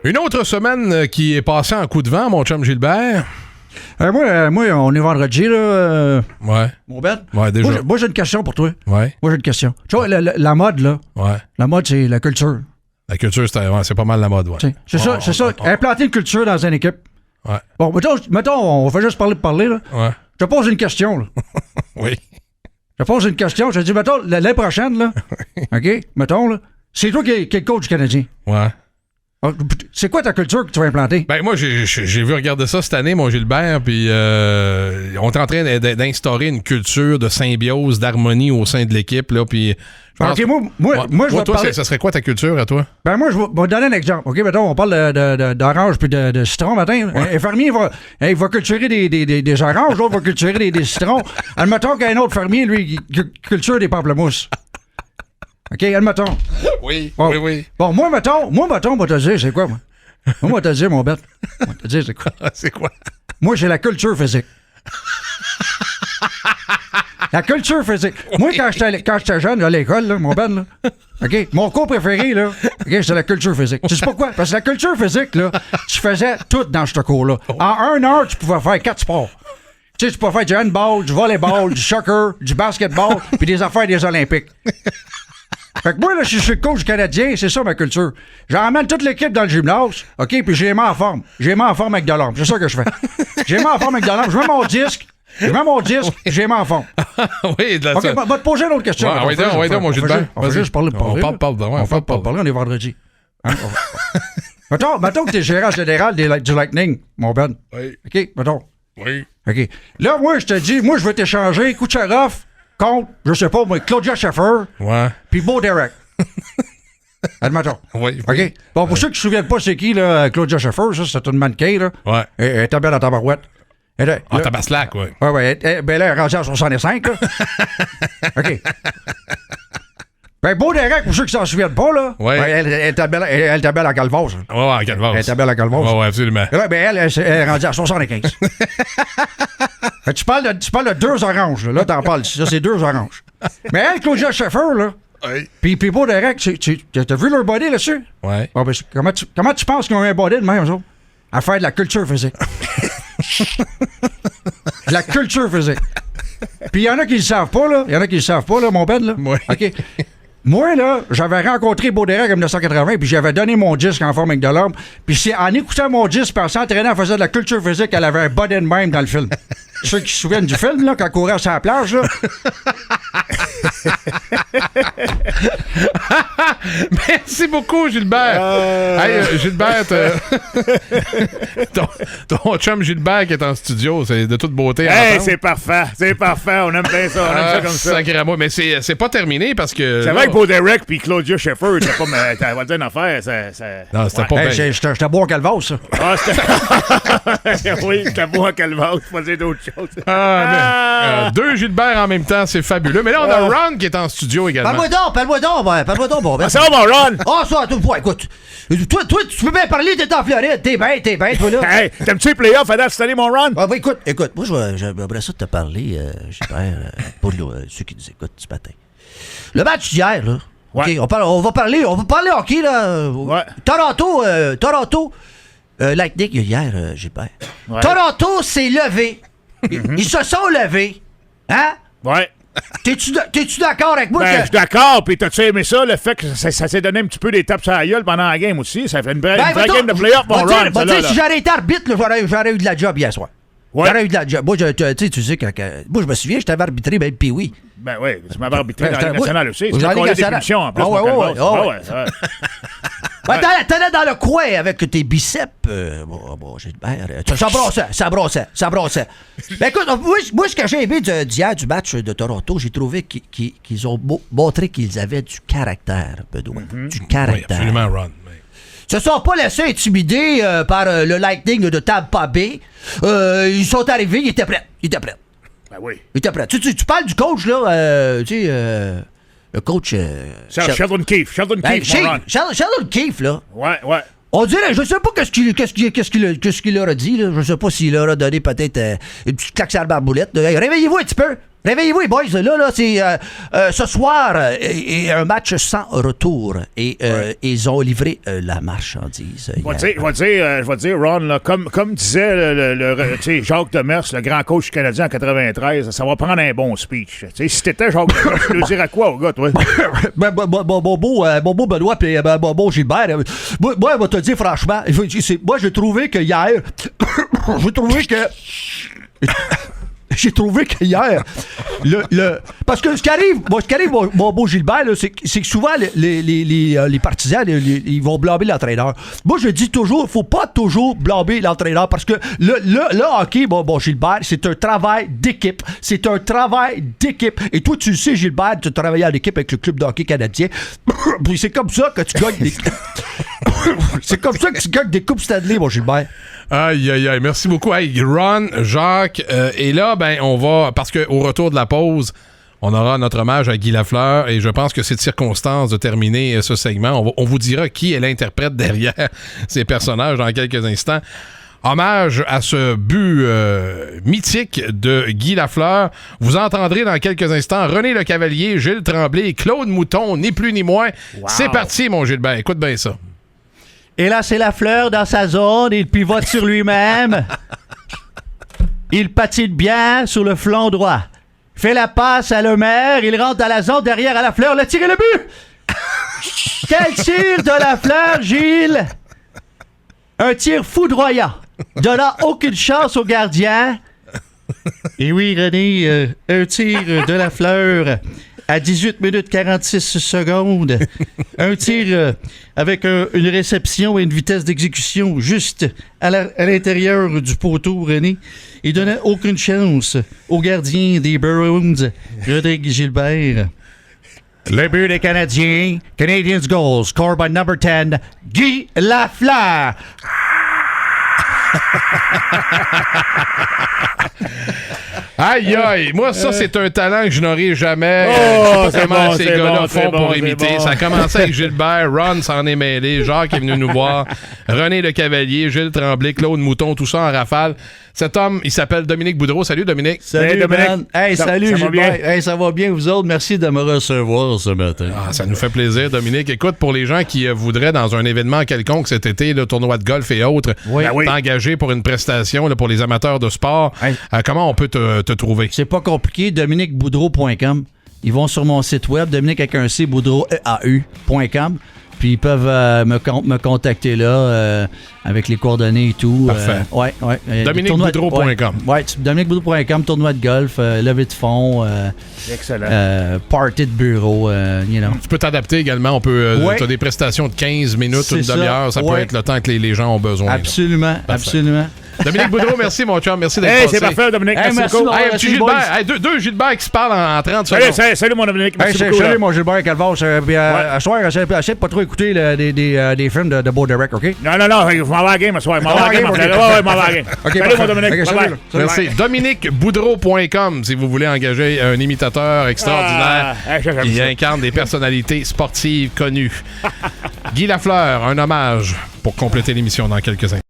Une autre semaine qui est passée en coup de vent, mon chum Gilbert. Moi, on est vendredi, là. Ouais. Mon Ben. Ouais, déjà. Moi, j'ai une question pour toi. Ouais. Moi, j'ai une question. Tu vois, la mode, là. Ouais. La mode, c'est la culture. La culture, c'est pas mal la mode, ouais. C'est ça. Implanter une culture dans une équipe. Ouais. Bon, mettons, on va juste parler, là. Ouais. Je te pose une question, là. Oui. Je te pose une question. Je te dis, mettons, l'année prochaine, là. OK? Mettons, là. C'est toi qui es le coach du Canadien. Ouais. C'est quoi ta culture que tu vas implanter? Ben moi, j'ai vu regarder ça cette année, mon Gilbert, puis on est en train d'instaurer une culture de symbiose, d'harmonie au sein de l'équipe, là, puis... OK, moi, je vais toi, parler... ça serait quoi ta culture à toi? Ben moi, je vais te donner un exemple. OK, mettons, on parle d'orange puis de citron matin. Un fermier il va culturer des oranges, l'autre va culturer des citrons. Admettons qu'un autre fermier, lui, il culture des pamplemousses. OK, admettons. Oui, Bon. oui. Bon, moi, mettons, on va te dire, c'est quoi, moi? Moi, on va te dire, mon bête. On va te dire, c'est quoi? C'est quoi? Moi, j'ai la culture physique. La culture physique. Oui. Moi, quand j'étais jeune, à l'école, là, mon Ben, là, OK, mon cours préféré, là, OK, c'était la culture physique. Tu sais pourquoi? Parce que la culture physique, là, tu faisais tout dans ce cours-là. En 1 heure, tu pouvais faire 4 sports. Tu sais, tu pouvais faire du handball, du volleyball, du soccer, du basketball, puis des affaires des Olympiques. Fait que moi, là, je suis le coach canadien, c'est ça ma culture. J'emmène toute l'équipe dans le gymnase, OK, puis je les mets en forme. Je les mets en forme avec de l'orme. C'est ça que je fais. Je les mets en forme avec de l'orme. Je mets mon disque, je les mets en forme. Oui, de la OK, va te poser une autre question. Ouais, donc, mon Gilbert. On va juste parler de parler. On parle, on est vendredi. Hein? Mettons que t'es gérant général du Lightning, mon Ben. Oui. OK, mettons. Oui. OK. Là, moi, je te dis, moi, je vais t'échanger Kucherov contre, je sais pas, moi, Claudia Schiffer. Ouais. Puis Bo Derek. Admettons. Oui. OK. Bon, pour ceux qui se souviennent pas, c'est qui, là, Claudia Schiffer, ça, c'est une mannequin, là. Ouais. Elle était belle à tabarouette. Tabaslac, ouais. Ouais. Ben là, elle est rendue à 65, là. OK. Ben, Bo Derek, pour ceux qui s'en souviennent pas, là. Ouais. Elle était belle à Calvas. Ouais, à Calvas. Elle était belle à Calvas. Ouais, absolument. Ouais, ben, elle est rendue à 75. Tu parles de 2 oranges, là. T'en parles. Ça, c'est 2 oranges. Mais elle, Claudia Schiffer, là. Oui. Puis Bo Derek, t'as vu leur body là-dessus? Ouais. Bon, ben, comment tu penses qu'ils ont un body de même, eux autres? À faire de la culture physique. De la culture physique. Puis il y en a qui le savent pas, là. Mon Ben, là. Ouais. OK. Moi, là, j'avais rencontré Bo Derek en 1980, puis j'avais donné mon disque en forme avec de l'orme. Puis c'est en écoutant mon disque, puis en s'entraînant, elle faisait de la culture physique, elle avait un body de même dans le film. Ceux qui se souviennent du film, là, quand elle courait sur la plage, là. Merci beaucoup, Gilbert. Hey, Gilbert, ton chum Gilbert qui est en studio, c'est de toute beauté. Hey, c'est parfait. On aime bien ça. On aime ça comme ça. Sacrément. Mais c'est pas terminé parce que. C'est vrai que Bo Derek puis Claudia Schiffer, c'est pas. On va dire une affaire. Non, c'était pas bien. J'étais beau en Calvas, ça. Ah, c'était. Oui, j'étais beau en Calvas. Faut pas dire d'autres choses. 2 Gilbert en même temps, c'est fabuleux. Mais là, on a Ron qui est en studio également. Parle-moi donc, bon. Ça va, mon Ron? Ah, ça, toi, écoute. Toi, tu peux bien parler, t'es en Floride. T'es bête, toi, là. Hey, t'aimes-tu les playoffs, Adam, cette année, mon Ron? Ah, bah, écoute, moi, j'aimerais ça te parler, Gilbert, pour ceux qui nous écoutent ce matin. Le match d'hier, là. Ouais. OK, on va parler hockey, là. Ouais. Toronto, Lightning, hier, Gilbert. Ouais. Toronto s'est levé. Ils se sont levés. Hein? Ouais. T'es-tu d'accord avec moi? Ben, je suis d'accord, pis t'as-tu aimé ça, le fait que ça s'est donné un petit peu des tapes sur la gueule pendant la game aussi? Ça fait une vraie game de playoff, mon Ron. Si j'aurais été arbitre, j'aurais eu de la job hier soir. Ouais. J'aurais eu de la job. Moi, tu sais, moi, je me souviens, je t'avais arbitré, ben, puis oui. Ben oui, tu m'avais arbitré dans la Ligue nationale aussi. Dans la Ligue nationale. En plus, Ouais. T'allais dans le coin avec tes biceps. Gilbert. Ça brossait. Ben écoute, moi, ce que j'ai aimé d'hier du match de Toronto, j'ai trouvé qu'ils ont montré qu'ils avaient du caractère, Benoît. Du caractère. Oui, absolument, Ron. Se sont pas laissés intimider par le Lightning de Tampa Bay. Ils sont arrivés, ils étaient prêts. Ben oui. Ils étaient prêts. Tu parles du coach, là, le coach... Sheldon Keefe, mon Ron. Sheldon Keefe, là. Ouais. On dirait, je sais pas qu'est-ce qu'il leur a dit, là. Je sais pas s'il leur a donné peut-être une petite claque sur la barboulette. Réveillez-vous un petit peu. Réveillez-vous, les boys. Là, c'est ce soir et un match sans retour. Et ils ont livré la marchandise. Je vais dire, Ron, là, comme disait Jacques Demers, le grand coach canadien en 93, ça va prendre un bon speech. Si t'étais Jacques Demers, tu le dirais quoi au gars, toi? Bon beau Benoît et bon Gilbert. Moi, je vais te dire franchement, moi, j'ai trouvé que hier, j'ai trouvé que hier, parce que ce qui arrive, mon beau Gilbert, là, c'est que souvent, les partisans, ils vont blâmer l'entraîneur. Moi, je dis toujours, faut pas toujours blâmer l'entraîneur, parce que le hockey, bon Gilbert, c'est un travail d'équipe. C'est un travail d'équipe. Et toi, tu le sais, Gilbert, tu travailles en équipe avec le club de hockey canadien. Puis c'est comme ça que tu gagnes des... C'est comme ça que tu gagnes des coupes Stanley, mon Gilbert. Aïe, aïe, aïe. Merci beaucoup. Hey, Ron, Jacques. Et là, on va... Parce qu'au retour de la pause, on aura notre hommage à Guy Lafleur. Et je pense que c'est de circonstance de terminer ce segment. On vous dira qui est l'interprète derrière ces personnages dans quelques instants. Hommage à ce but mythique de Guy Lafleur. Vous entendrez dans quelques instants René Le Cavalier, Gilles Tremblay, Claude Mouton, ni plus ni moins. Wow. C'est parti, mon Gilbert. Écoute bien ça. Et là, c'est Lafleur dans sa zone. Il pivote sur lui-même. Il patine bien sur le flanc droit. Fait la passe à Lemaire. Il rentre dans la zone derrière à Lafleur. Il a tiré le but! Quel tir de Lafleur, Gilles! Un tir foudroyant. Donnant aucune chance au gardien. Et oui, René, un tir de Lafleur à 18 minutes 46 secondes. Un tir avec une réception et une vitesse d'exécution juste à l'intérieur du poteau, René. Il donnait aucune chance au gardien des Bruins, Rodrigue Gilbert. Le but des Canadiens. Canadiens goal, scored by number 10, Guy Lafleur. Aïe, aïe! Moi, ça, c'est un talent que je n'aurai jamais. Je sais pas comment ces gars-là font pour imiter. Ça a commencé avec Gilbert, Ron s'en est mêlé, Jacques est venu nous voir, René Le Cavalier, Gilles Tremblay, Claude Mouton, tout ça en rafale. Cet homme, il s'appelle Dominique Boudreau. Salut, Dominique. Salut, Dominique. man. Hey, salut, Gilbert. Hey, ça va bien, vous autres? Merci de me recevoir ce matin. Ah, ça nous fait plaisir, Dominique. Écoute, pour les gens qui voudraient, dans un événement quelconque cet été, le tournoi de golf et autres, t'engager pour une prestation là, pour les amateurs de sport, comment on peut te trouver? C'est pas compliqué, dominiqueboudreau.com. Ils vont sur mon site web, Dominique avec un C, Boudreau, EAU.com. Puis ils peuvent me contacter là avec les coordonnées et tout. Parfait. DominiqueBoudreau.com. DominiqueBoudreau.com, tournoi de golf, levée de fonds. Excellent. Party de bureau, Tu peux t'adapter également. Tu as des prestations de 15 minutes, une demi-heure. Ça peut être le temps que les gens ont besoin. Absolument, absolument. Dominique Boudreau, merci mon chum, merci d'être passé. C'est parfait, Dominique, merci beaucoup. Un petit Gilbert, deux Gilbert qui se parlent en 30 secondes. Salut mon Dominique, merci beaucoup. Salut mon Gilbert Calvas. À soir, essaie de pas trop écouter des films de Beau Derek, OK? Non, je m'en vais à la game ce soir. Salut mon Dominique, merci. DominiqueBoudreau.com si vous voulez engager un imitateur extraordinaire qui incarne des personnalités sportives connues. Guy Lafleur, un hommage pour compléter l'émission dans quelques instants.